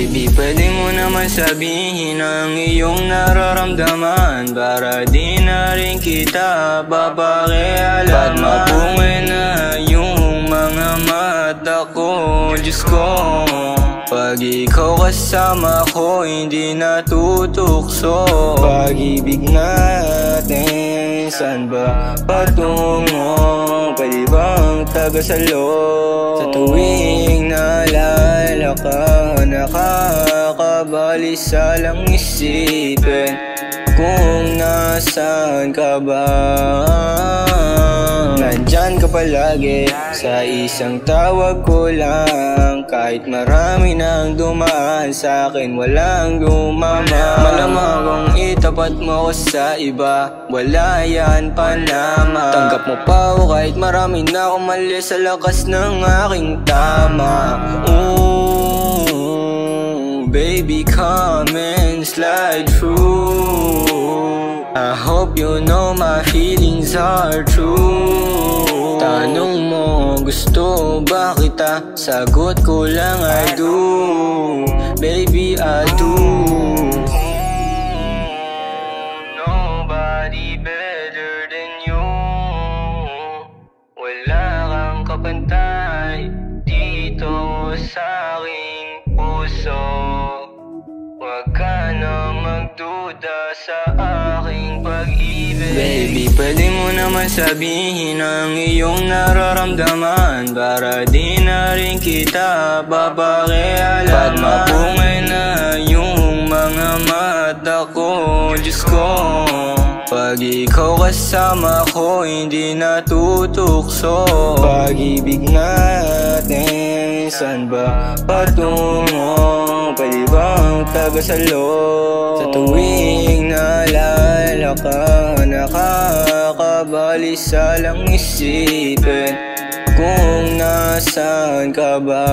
Baby, pwede mo naman sabihin ang iyong nararamdaman para di na rin kita papakialaman. Ba't mapungay na yung mga mata ko, Diyos ko? Pag ikaw kasama ko, hindi natutukso. Pag-ibig natin, saan ba patungo? Pwede bang tagasalo? Sa tuwing naalala ka, nakakabalisa lang isipin kung nasaan ka ba. Nandyan ka palagi, sa isang tawag ko lang. Kahit marami nang dumaan, sa akin walang dumama. Malamang kung itapat mo ko sa iba, wala yan panama. Tanggap mo pa ako kahit marami na akong mali sa lakas ng aking tama. Ooh, baby, come and slide through. I hope you know my feelings are true. Tanong mo, gusto ba kita? Sagot ko lang, I do. Baby, I do. Nobody better than you. Wala kang kapantay dito sa aking puso. Huwag ka na magduda sa aking pag-ibig. Baby, pwede mo naman sabihin ang iyong nararamdaman para di na rin kita papakialaman. Ba't mapungay na yung mga mata ko, Diyos ko? Pag ikaw kasama ko, hindi natutukso. Pag-ibig natin, saan ba patungo? Pwede bang tagasalo? Sa tuwing naalala ka, nakakabalisa lang isipin kung nasaan ka ba.